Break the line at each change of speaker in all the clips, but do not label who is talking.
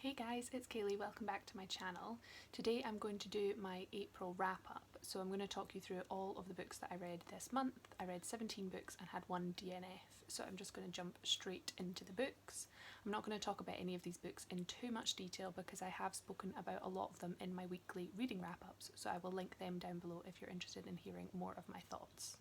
Hey guys, it's Kaylee, welcome back to my channel. Today I'm going to do my April wrap up, so I'm going to talk you through all of the books that I read this month. I read 17 books and had one DNF, so I'm just going to jump straight into the books. I'm not going to talk about any of these books in too much detail because I have spoken about a lot of them in my weekly reading wrap-ups, so I will link them down below if you're interested in hearing more of my thoughts.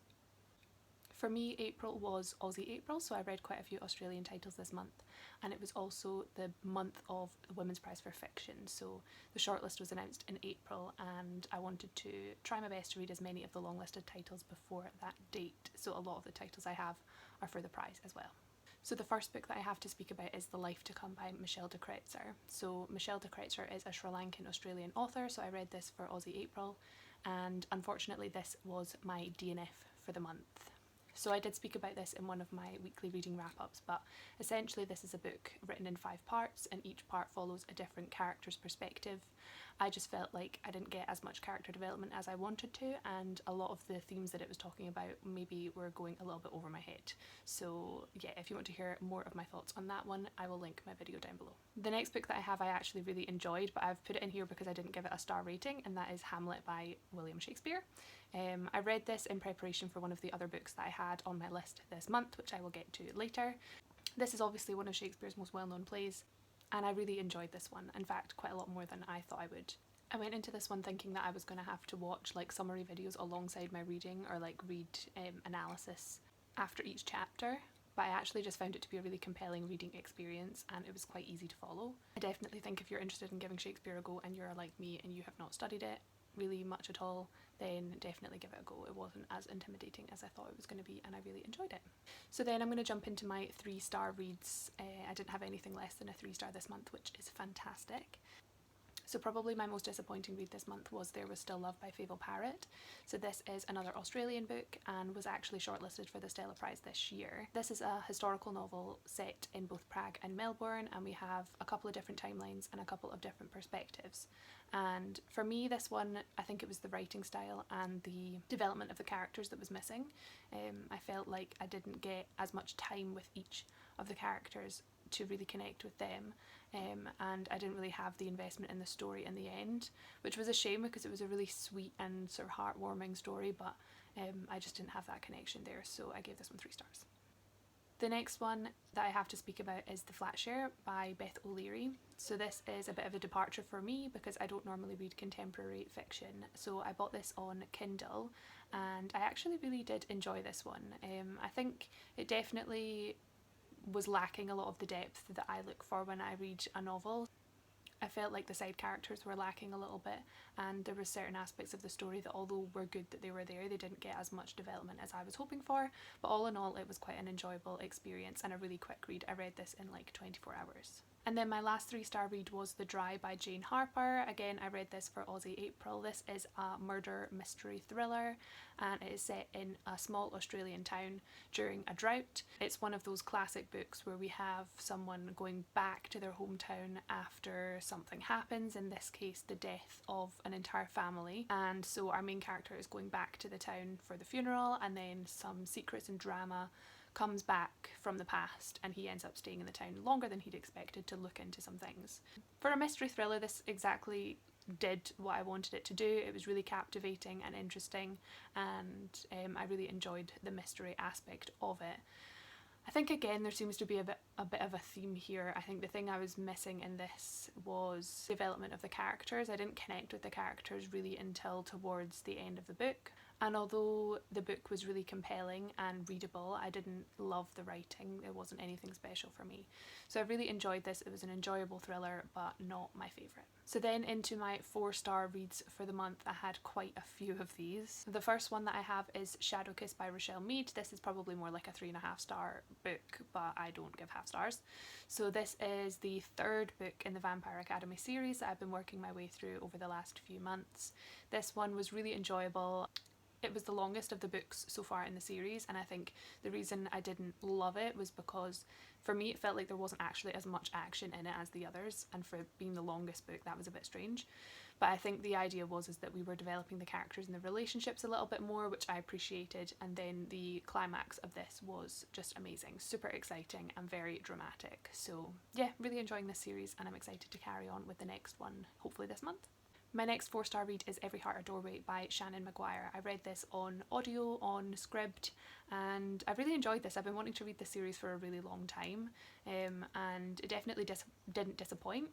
For me, April was Aussie April, so I read quite a few Australian titles this month, and it was also the month of the Women's Prize for Fiction, so the shortlist was announced in April and I wanted to try my best to read as many of the long listed titles before that date, so a lot of the titles I have are for the prize as well. So the first book that I have to speak about is The Life to Come by Michelle de Kretser. So Michelle de Kretser is a Sri Lankan Australian author, so I read this for Aussie April, and unfortunately this was my DNF for the month. So I did speak about this in one of my weekly reading wrap-ups, but essentially this is a book written in 5 parts and each part follows a different character's perspective. I just felt like I didn't get as much character development as I wanted to, and a lot of the themes that it was talking about maybe were going a little bit over my head. So yeah, if you want to hear more of my thoughts on that one, I will link my video down below. The next book that I have I actually really enjoyed, but I've put it in here because I didn't give it a star rating, and that is Hamlet by William Shakespeare. I read this in preparation for one of the other books that I had on my list this month, which I will get to later. This is obviously one of Shakespeare's most well-known plays, and I really enjoyed this one, in fact quite a lot more than I thought I would. I went into this one thinking that I was going to have to watch like summary videos alongside my reading or like read analysis after each chapter, but I actually just found it to be a really compelling reading experience and it was quite easy to follow. I definitely think if you're interested in giving Shakespeare a go and you're like me and you have not studied it really much at all, then definitely give it a go. It wasn't as intimidating as I thought it was going to be and I really enjoyed it. So then I'm going to jump into my 3-star reads. I didn't have anything less than a 3-star this month, which is fantastic. So probably my most disappointing read this month was There Was Still Love by Fable Parrot. So this is another Australian book and was actually shortlisted for the Stella Prize this year. This is a historical novel set in both Prague and Melbourne, and we have a couple of different timelines and a couple of different perspectives. And for me, this one, I think it was the writing style and the development of the characters that was missing. I felt like I didn't get as much time with each of the characters to really connect with them, and I didn't really have the investment in the story in the end, which was a shame because it was a really sweet and sort of heartwarming story, but I just didn't have that connection there, so I gave this one 3 stars. The next one that I have to speak about is The Flat Share by Beth O'Leary. So this is a bit of a departure for me because I don't normally read contemporary fiction, so I bought this on Kindle and I actually really did enjoy this one. I think it definitely was lacking a lot of the depth that I look for when I read a novel. I felt like the side characters were lacking a little bit, and there were certain aspects of the story that, although were good that they were there, they didn't get as much development as I was hoping for, but all in all it was quite an enjoyable experience and a really quick read. I read this in like 24 hours. And then my last 3-star read was The Dry by Jane Harper. Again, I read this for Aussie April. This is a murder mystery thriller and it is set in a small Australian town during a drought. It's one of those classic books where we have someone going back to their hometown after something happens, in this case the death of an entire family, and so our main character is going back to the town for the funeral, and then some secrets and drama comes back from the past and he ends up staying in the town longer than he'd expected to look into some things. For a mystery thriller, this exactly did what I wanted it to do. It was really captivating and interesting, and I really enjoyed the mystery aspect of it. I think again there seems to be a bit of a theme here. I think the thing I was missing in this was development of the characters. I didn't connect with the characters really until towards the end of the book. And although the book was really compelling and readable, I didn't love the writing. It wasn't anything special for me. So I really enjoyed this. It was an enjoyable thriller, but not my favourite. So then into my 4-star reads for the month, I had quite a few of these. The first one that I have is Shadow Kiss by Rochelle Mead. This is probably more like a 3.5-star book, but I don't give half stars. So this is the 3rd book in the Vampire Academy series that I've been working my way through over the last few months. This one was really enjoyable. It was the longest of the books so far in the series, and I think the reason I didn't love it was because for me it felt like there wasn't actually as much action in it as the others, and for being the longest book that was a bit strange. But I think the idea was that we were developing the characters and the relationships a little bit more, which I appreciated, and then the climax of this was just amazing, super exciting and very dramatic. So yeah, really enjoying this series, and I'm excited to carry on with the next one, hopefully this month. My next 4-star read is Every Heart a Doorway by Shannon Maguire. I read this on audio, on Scribd, and I really enjoyed this. I've been wanting to read this series for a really long time, and it definitely didn't disappoint.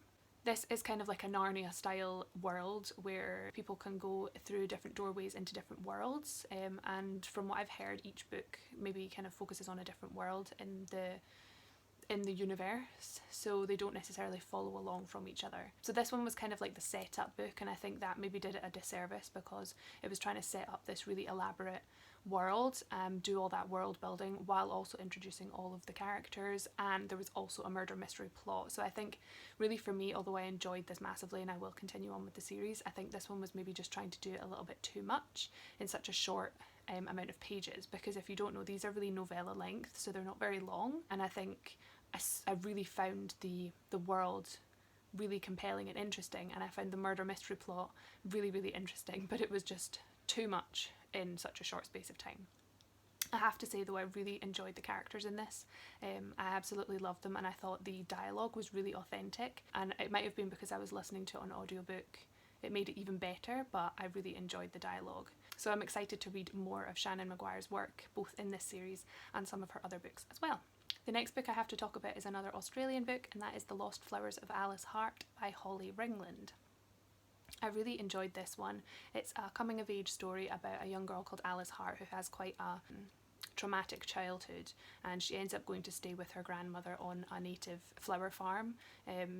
This is kind of like a Narnia style world where people can go through different doorways into different worlds, and from what I've heard, each book maybe kind of focuses on a different world in the universe, so they don't necessarily follow along from each other. So this one was kind of like the setup book, and I think that maybe did it a disservice because it was trying to set up this really elaborate world, do all that world building while also introducing all of the characters, and there was also a murder mystery plot. So I think really for me, although I enjoyed this massively and I will continue on with the series, I think this one was maybe just trying to do it a little bit too much in such a short amount of pages, because if you don't know, these are really novella length, so they're not very long, and I think I really found the world really compelling and interesting, and I found the murder mystery plot really, really interesting, but it was just too much in such a short space of time. I have to say though, I really enjoyed the characters in this. I absolutely loved them, and I thought the dialogue was really authentic, and it might have been because I was listening to it on audiobook, it made it even better, but I really enjoyed the dialogue. So I'm excited to read more of Shannon Maguire's work, both in this series and some of her other books as well. The next book I have to talk about is another Australian book, and that is The Lost Flowers of Alice Hart by Holly Ringland. I really enjoyed this one. It's a coming of age story about a young girl called Alice Hart who has quite a traumatic childhood, and she ends up going to stay with her grandmother on a native flower farm.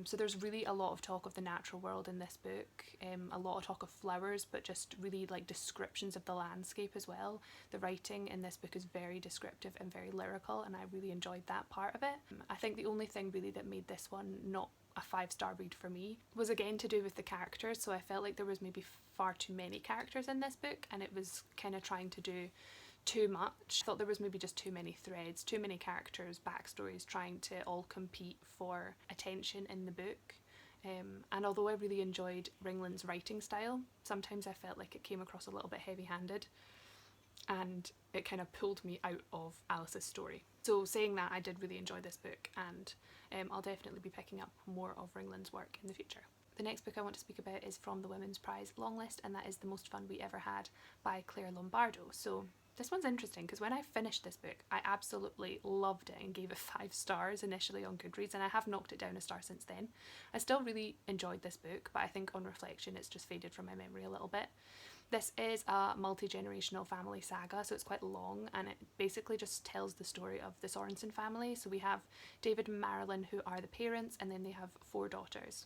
So there's really a lot of talk of the natural world in this book, a lot of talk of flowers, but just really like descriptions of the landscape as well. The writing in this book is very descriptive and very lyrical, and I really enjoyed that part of it. I think the only thing really that made this one not a 5-star read for me was again to do with the characters. So I felt like there was maybe far too many characters in this book, and it was kind of trying to do too much. I thought there was maybe just too many threads, too many characters, backstories trying to all compete for attention in the book. And although I really enjoyed Ringland's writing style, sometimes I felt like it came across a little bit heavy-handed, and it kind of pulled me out of Alice's story. So saying that, I did really enjoy this book, and I'll definitely be picking up more of Ringland's work in the future. The next book I want to speak about is from the Women's Prize longlist, and that is The Most Fun We Ever Had by Claire Lombardo. So this one's interesting because when I finished this book, I absolutely loved it and gave it 5 stars initially on Goodreads, and I have knocked it down a star since then. I still really enjoyed this book, but I think on reflection it's just faded from my memory a little bit. This is a multi-generational family saga, so it's quite long, and it basically just tells the story of the Sorensen family. So we have David and Marilyn, who are the parents, and then they have 4 daughters.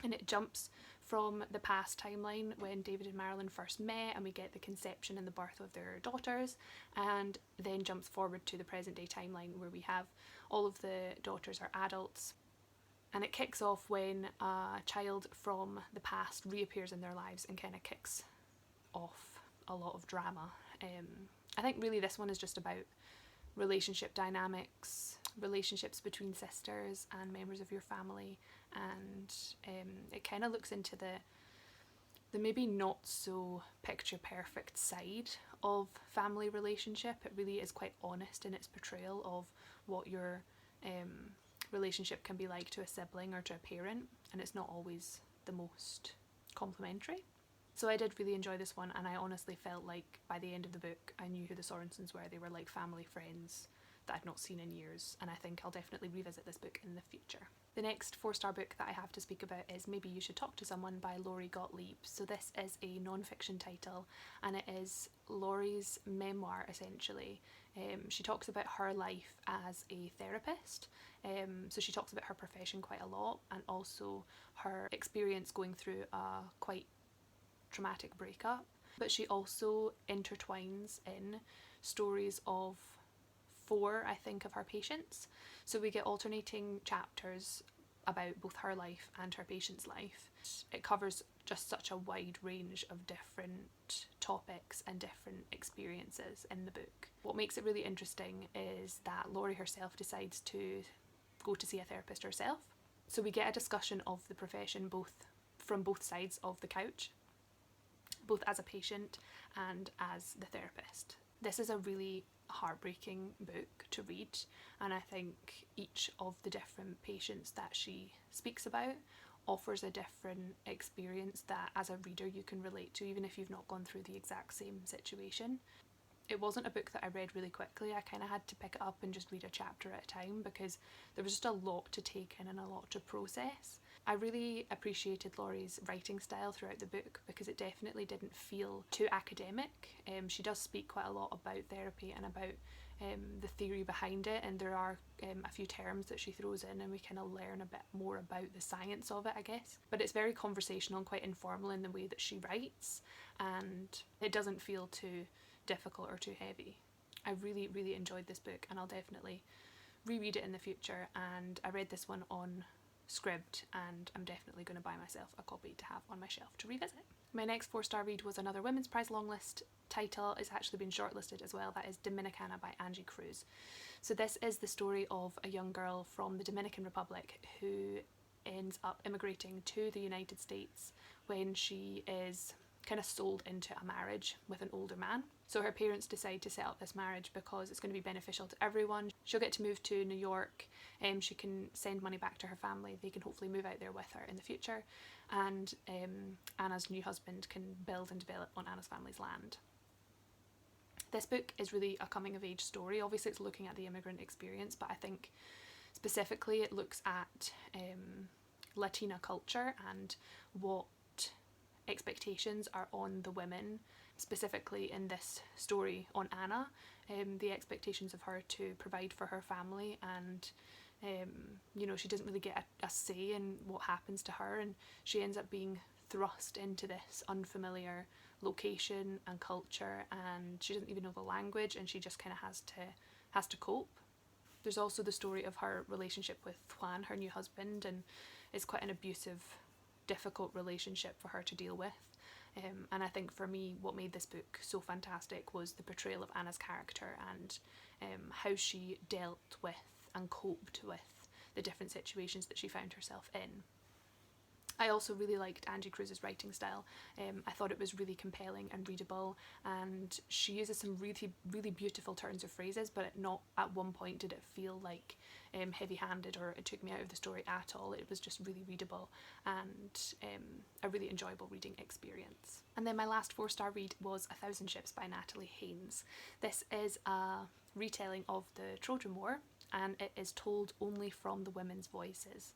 And it jumps from the past timeline when David and Marilyn first met, and we get the conception and the birth of their daughters, and then jumps forward to the present day timeline where we have all of the daughters are adults. And it kicks off when a child from the past reappears in their lives and kind of kicks off a lot of drama. I think really this one is just about relationship dynamics, relationships between sisters and members of your family, and it kind of looks into the maybe not so picture perfect side of family relationship. It really is quite honest in its portrayal of what your relationship can be like to a sibling or to a parent, and it's not always the most complimentary. So I did really enjoy this one, and I honestly felt like by the end of the book I knew who the Sorensens were. They were like family friends that I'd not seen in years, and I think I'll definitely revisit this book in the future. The next 4-star book that I have to speak about is Maybe You Should Talk to Someone by Laurie Gottlieb. So this is a non-fiction title, and it is Laurie's memoir essentially. She talks about her life as a therapist, so she talks about her profession quite a lot, and also her experience going through a quite traumatic breakup, but she also intertwines in stories of 4, I think, of her patients. So we get alternating chapters about both her life and her patient's life. It covers just such a wide range of different topics and different experiences in the book. What makes it really interesting is that Laurie herself decides to go to see a therapist herself. So we get a discussion of the profession from both sides of the couch, both as a patient and as the therapist. This is a really heartbreaking book to read, and I think each of the different patients that she speaks about offers a different experience that as a reader you can relate to, even if you've not gone through the exact same situation. It wasn't a book that I read really quickly. I kind of had to pick it up and just read a chapter at a time because there was just a lot to take in and a lot to process. I really appreciated Laurie's writing style throughout the book because it definitely didn't feel too academic. She does speak quite a lot about therapy and about the theory behind it, and there are a few terms that she throws in and we kind of learn a bit more about the science of it, I guess. But it's very conversational and quite informal in the way that she writes, and it doesn't feel too difficult or too heavy. I really, really enjoyed this book, and I'll definitely reread it in the future. And I read this one on Scribd, and I'm definitely going to buy myself a copy to have on my shelf to revisit. My next 4-star read was another Women's Prize longlist title. It's actually been shortlisted as well. That is Dominicana by Angie Cruz. So this is the story of a young girl from the Dominican Republic who ends up immigrating to the United States when she is kind of sold into a marriage with an older man. So her parents decide to set up this marriage because it's going to be beneficial to everyone. She'll get to move to New York, she can send money back to her family, they can hopefully move out there with her in the future, and Anna's new husband can build and develop on Anna's family's land. This book is really a coming of age story. Obviously it's looking at the immigrant experience, but I think specifically it looks at Latina culture and what expectations are on the women, specifically in this story on Anna, the expectations of her to provide for her family, and she doesn't really get a say in what happens to her, and she ends up being thrust into this unfamiliar location and culture, and she doesn't even know the language, and she just kind of has to cope. There's also the story of her relationship with Juan, her new husband, and it's quite an abusive, difficult relationship for her to deal with. And I think for me what made this book so fantastic was the portrayal of Anna's character and how she dealt with and coped with the different situations that she found herself in. I also really liked Angie Cruz's writing style. I thought it was really compelling and readable, and she uses some really, really beautiful turns of phrases, but not at one point did it feel like heavy-handed or it took me out of the story at all. It was just really readable and a really enjoyable reading experience. And then my last 4-star read was 1,000 Ships by Natalie Haynes. This is a retelling of the Trojan War, and it is told only from the women's voices.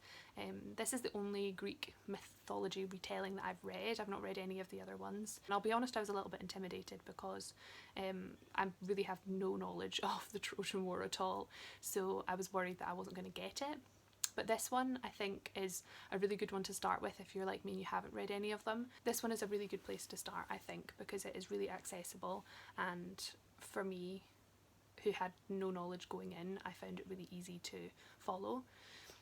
This is the only Greek mythology retelling that I've read. I've not read any of the other ones. And I'll be honest, I was a little bit intimidated because I really have no knowledge of the Trojan War at all, so I was worried that I wasn't going to get it. But this one I think is a really good one to start with if you're like me and you haven't read any of them. This one is a really good place to start, I think, because it is really accessible, and for me, who had no knowledge going in, I found it really easy to follow.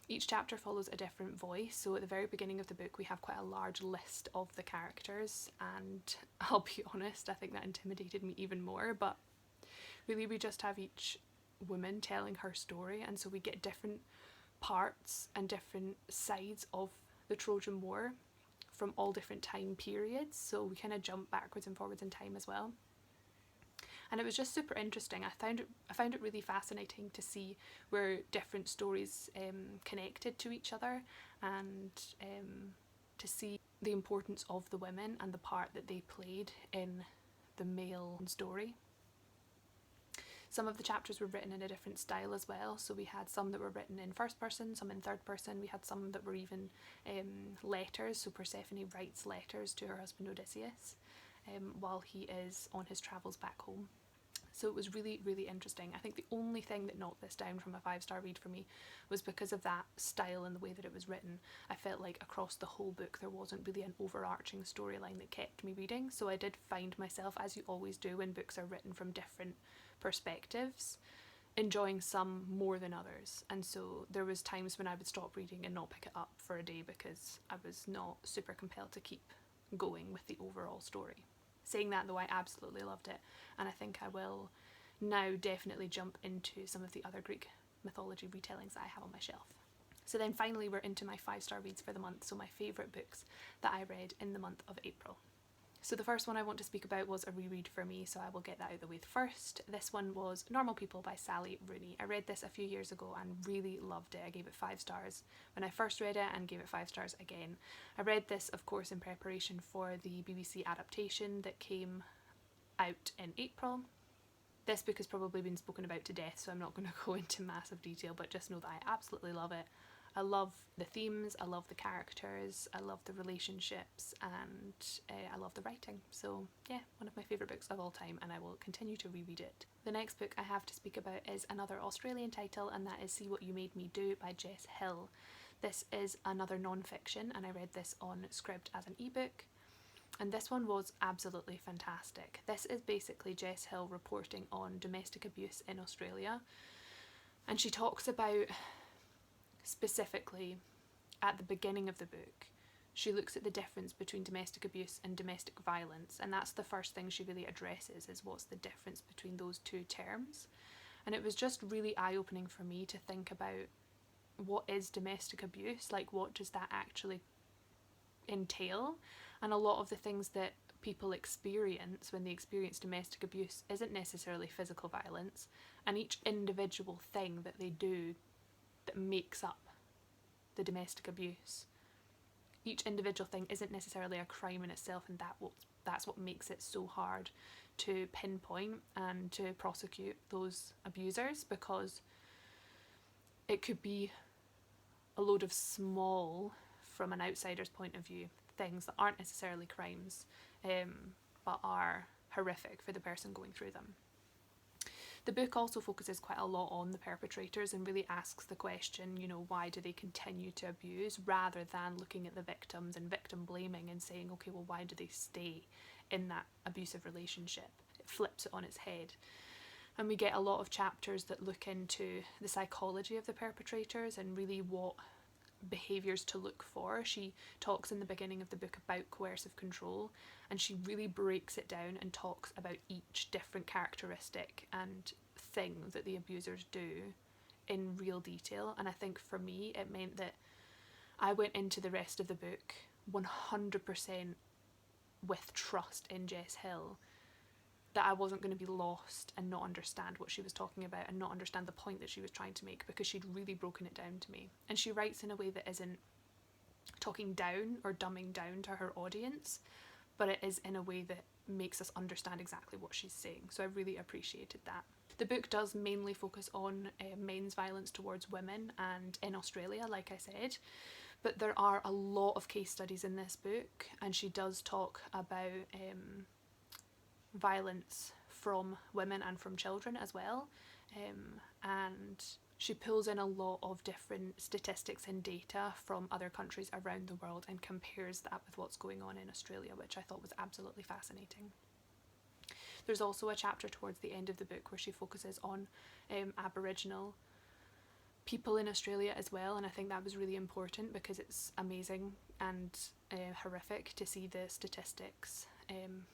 Each chapter follows a different voice, so at the very beginning of the book we have quite a large list of the characters, and I'll be honest, I think that intimidated me even more, but really we just have each woman telling her story, and so we get different parts and different sides of the Trojan War from all different time periods, so we kind of jump backwards and forwards in time as well. And it was just super interesting. I found it really fascinating to see where different stories connected to each other, and to see the importance of the women and the part that they played in the male story. Some of the chapters were written in a different style as well, so we had some that were written in first person, some in third person, we had some that were even letters, so Persephone writes letters to her husband Odysseus while he is on his travels back home. So it was really, really interesting. I think the only thing that knocked this down from a 5-star read for me was because of that style and the way that it was written. I felt like across the whole book there wasn't really an overarching storyline that kept me reading, so I did find myself, as you always do when books are written from different perspectives, enjoying some more than others, and so there was times when I would stop reading and not pick it up for a day because I was not super compelled to keep going with the overall story. Saying that though, I absolutely loved it, and I think I will now definitely jump into some of the other Greek mythology retellings that I have on my shelf. So then finally we're into my 5-star reads for the month, so my favourite books that I read in the month of April. So the first one I want to speak about was a reread for me, so I will get that out of the way first. This one was Normal People by Sally Rooney. I read this a few years ago and really loved it. I gave it 5 stars when I first read it and gave it 5 stars again. I read this, of course, in preparation for the BBC adaptation that came out in April. This book has probably been spoken about to death, so I'm not going to go into massive detail, but just know that I absolutely love it. I love the themes, I love the characters, I love the relationships, and I love the writing. So yeah, one of my favourite books of all time, and I will continue to reread it. The next book I have to speak about is another Australian title, and that is See What You Made Me Do by Jess Hill. This is another non-fiction, and I read this on Scribd as an ebook. And this one was absolutely fantastic. This is basically Jess Hill reporting on domestic abuse in Australia, and she talks about, specifically at the beginning of the book, she looks at the difference between domestic abuse and domestic violence, and that's the first thing she really addresses, is what's the difference between those two terms. And it was just really eye-opening for me to think about, what is domestic abuse? Like, what does that actually entail? And a lot of the things that people experience when they experience domestic abuse isn't necessarily physical violence, and each individual thing that they do that makes up the domestic abuse, each individual thing isn't necessarily a crime in itself, and that's what makes it so hard to pinpoint and to prosecute those abusers, because it could be a load of small, from an outsider's point of view, things that aren't necessarily crimes, but are horrific for the person going through them. The book also focuses quite a lot on the perpetrators and really asks the question, you know, why do they continue to abuse, rather than looking at the victims and victim blaming and saying, okay, well, why do they stay in that abusive relationship? It flips it on its head. And we get a lot of chapters that look into the psychology of the perpetrators and really what behaviours to look for. She talks in the beginning of the book about coercive control, and she really breaks it down and talks about each different characteristic and thing that the abusers do in real detail. And I think for me it meant that I went into the rest of the book 100% with trust in Jess Hill, that I wasn't going to be lost and not understand what she was talking about and not understand the point that she was trying to make, because she'd really broken it down to me. And she writes in a way that isn't talking down or dumbing down to her audience, but it is in a way that makes us understand exactly what she's saying. So I really appreciated that. The book does mainly focus on men's violence towards women and in Australia, like I said, but there are a lot of case studies in this book, and she does talk about violence from women and from children as well, and she pulls in a lot of different statistics and data from other countries around the world and compares that with what's going on in Australia, which I thought was absolutely fascinating. There's also a chapter towards the end of the book where she focuses on Aboriginal people in Australia as well, and I think that was really important because it's amazing and horrific to see the statistics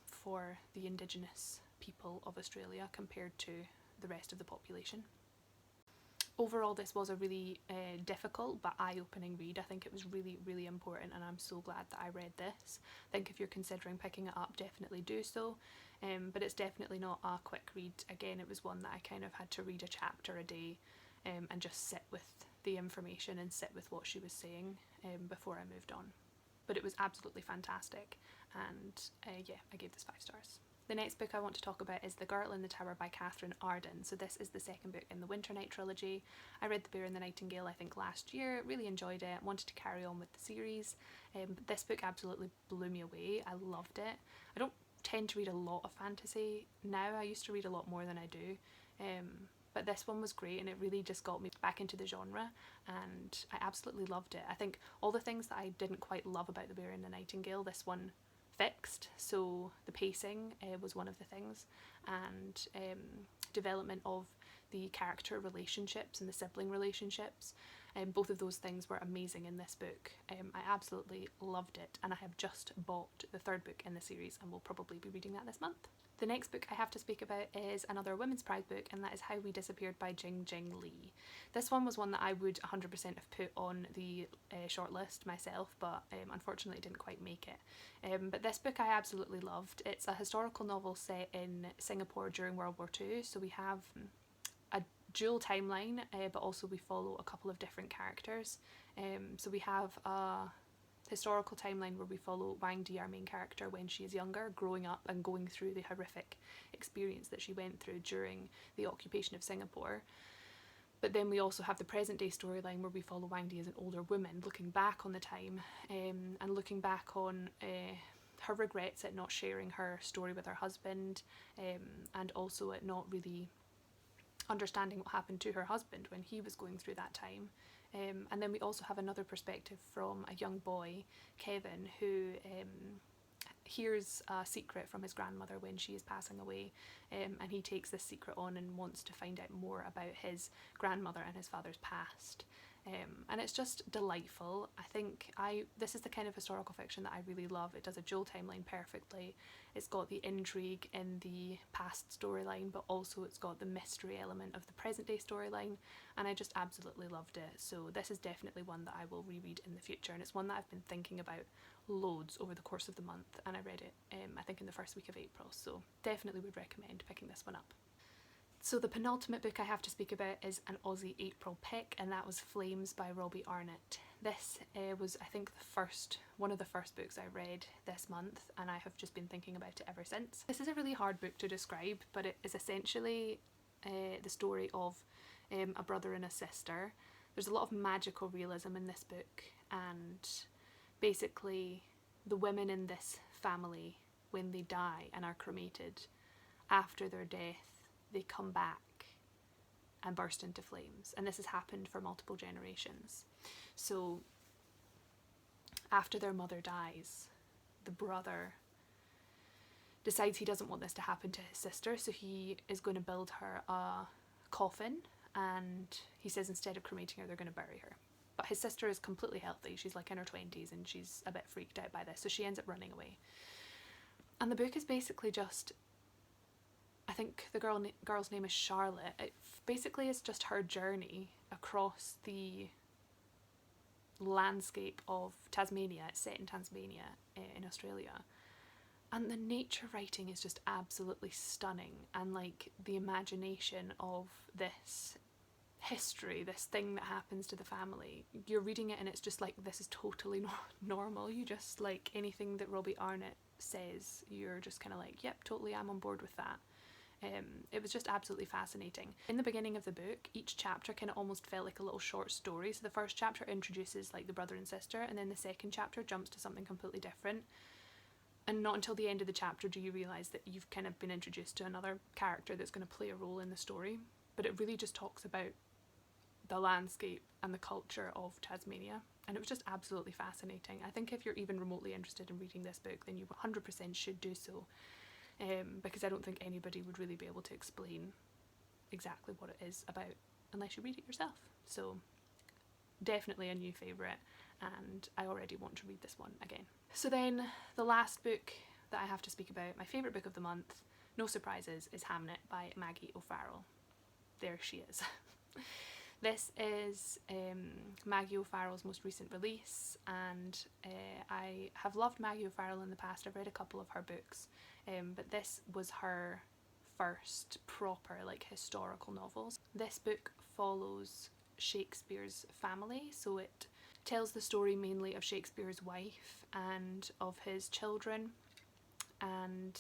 for the Indigenous people of Australia compared to the rest of the population. Overall, this was a really difficult but eye-opening read. I think it was really, really important, and I'm so glad that I read this. I think if you're considering picking it up, definitely do so, but it's definitely not a quick read. Again, it was one that I kind of had to read a chapter a day and just sit with the information and sit with what she was saying before I moved on. But it was absolutely fantastic, and yeah, I gave this 5 stars. The next book I want to talk about is The Girl in the Tower by Catherine Arden. So this is the second book in the Winter Night trilogy. I read The Bear and the Nightingale I think last year, really enjoyed it, wanted to carry on with the series, but this book absolutely blew me away. I loved it. I don't tend to read a lot of fantasy now. I used to read a lot more than I do, but this one was great, and it really just got me back into the genre, and I absolutely loved it. I think all the things that I didn't quite love about The Bear and the Nightingale, this one fixed. So the pacing was one of the things, and development of the character relationships and the sibling relationships. Both of those things were amazing in this book. I absolutely loved it, and I have just bought the third book in the series and will probably be reading that this month. The next book I have to speak about is another Women's Prize book, and that is How We Disappeared by Jing Jing Lee. This one was one that I would 100% have put on the shortlist myself, but unfortunately it didn't quite make it. But this book I absolutely loved. It's a historical novel set in Singapore during World War II, so we have a dual timeline, but also we follow a couple of different characters. So we have a historical timeline where we follow Wang Di, our main character, when she is younger, growing up and going through the horrific experience that she went through during the occupation of Singapore. But then we also have the present day storyline where we follow Wang Di as an older woman, looking back on the time and looking back on her regrets at not sharing her story with her husband, and also at not really understanding what happened to her husband when he was going through that time. And then we also have another perspective from a young boy, Kevin, who hears a secret from his grandmother when she is passing away, and he takes this secret on and wants to find out more about his grandmother and his father's past. And it's just delightful. I think this is the kind of historical fiction that I really love. It does a dual timeline perfectly. It's got the intrigue in the past storyline, but also it's got the mystery element of the present day storyline, and I just absolutely loved it. So this is definitely one that I will reread in the future, and it's one that I've been thinking about loads over the course of the month, and I read it I think in the first week of April, so definitely would recommend picking this one up. So the penultimate book I have to speak about is an Aussie April pick, and that was Flames by Robbie Arnett. This was, I think, one of the first books I read this month, and I have just been thinking about it ever since. This is a really hard book to describe, but it is essentially the story of a brother and a sister. There's a lot of magical realism in this book, and basically the women in this family, when they die and are cremated, after their death, they come back and burst into flames, and this has happened for multiple generations. So after their mother dies, the brother decides he doesn't want this to happen to his sister, so he is going to build her a coffin, and he says instead of cremating her, they're going to bury her. But his sister is completely healthy. She's like in her 20s and she's a bit freaked out by this, so she ends up running away. And the book is basically just, I think the girl's name is Charlotte. It basically is just her journey across the landscape of Tasmania. It's set in Tasmania in Australia. And the nature writing is just absolutely stunning, and like the imagination of this history, this thing that happens to the family. You're reading it and it's just like, this is totally normal. You just, like, anything that Robbie Arnett says, you're just kind of like, yep, totally, I'm on board with that. It was just absolutely fascinating. In the beginning of the book, each chapter kind of almost felt like a little short story. So the first chapter introduces like the brother and sister, and then the second chapter jumps to something completely different. And not until the end of the chapter do you realise that you've kind of been introduced to another character that's going to play a role in the story. But it really just talks about the landscape and the culture of Tasmania, and it was just absolutely fascinating. I think if you're even remotely interested in reading this book, then you 100% should do so. Because I don't think anybody would really be able to explain exactly what it is about unless you read it yourself. So definitely a new favourite, and I already want to read this one again. So then the last book that I have to speak about, my favourite book of the month, no surprises, is Hamnet by Maggie O'Farrell. There she is. This is Maggie O'Farrell's most recent release, and I have loved Maggie O'Farrell in the past. I've read a couple of her books, but this was her first proper like historical novels. This book follows Shakespeare's family, so it tells the story mainly of Shakespeare's wife and of his children, and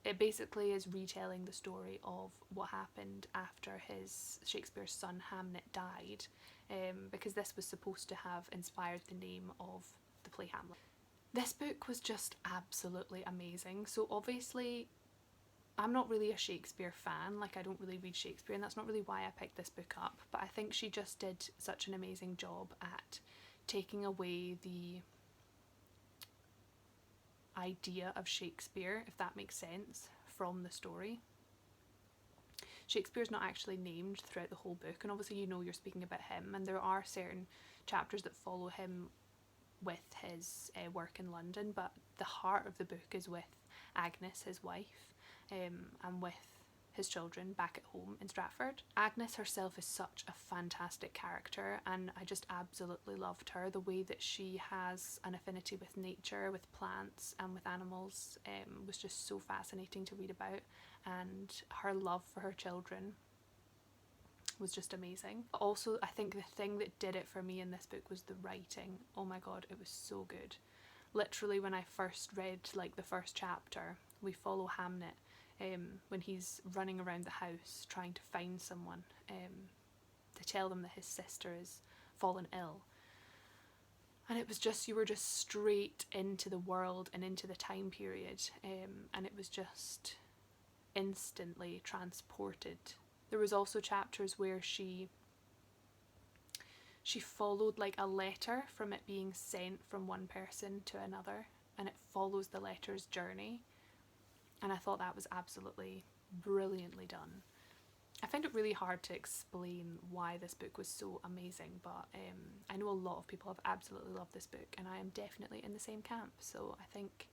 it basically is retelling the story of what happened after Shakespeare's son Hamnet died, because this was supposed to have inspired the name of the play Hamlet. This book was just absolutely amazing. So obviously I'm not really a Shakespeare fan, like I don't really read Shakespeare, and that's not really why I picked this book up, but I think she just did such an amazing job at taking away the idea of Shakespeare, if that makes sense, from the story. Shakespeare's not actually named throughout the whole book, and obviously you know you're speaking about him, and there are certain chapters that follow him with his work in London, but the heart of the book is with Agnes, his wife, and with his children back at home in Stratford. Agnes herself is such a fantastic character, and I just absolutely loved her. The way that she has an affinity with nature, with plants and with animals was just so fascinating to read about, and her love for her children was just amazing. Also, I think the thing that did it for me in this book was the writing. Oh my god, it was so good. Literally, when I first read like the first chapter, we follow Hamnet when he's running around the house trying to find someone to tell them that his sister is fallen ill. And it was just, you were just straight into the world and into the time period, and it was just instantly transported. There was also chapters where she followed like a letter from it being sent from one person to another, and it follows the letter's journey, and I thought that was absolutely brilliantly done. I find it really hard to explain why this book was so amazing, but I know a lot of people have absolutely loved this book, and I am definitely in the same camp, so I think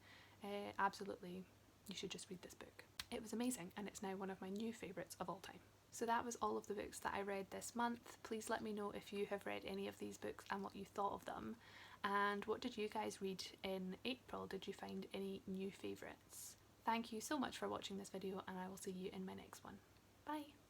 absolutely you should just read this book. It was amazing, and it's now one of my new favourites of all time. So that was all of the books that I read this month. Please let me know if you have read any of these books and what you thought of them. And what did you guys read in April? Did you find any new favourites? Thank you so much for watching this video, and I will see you in my next one. Bye!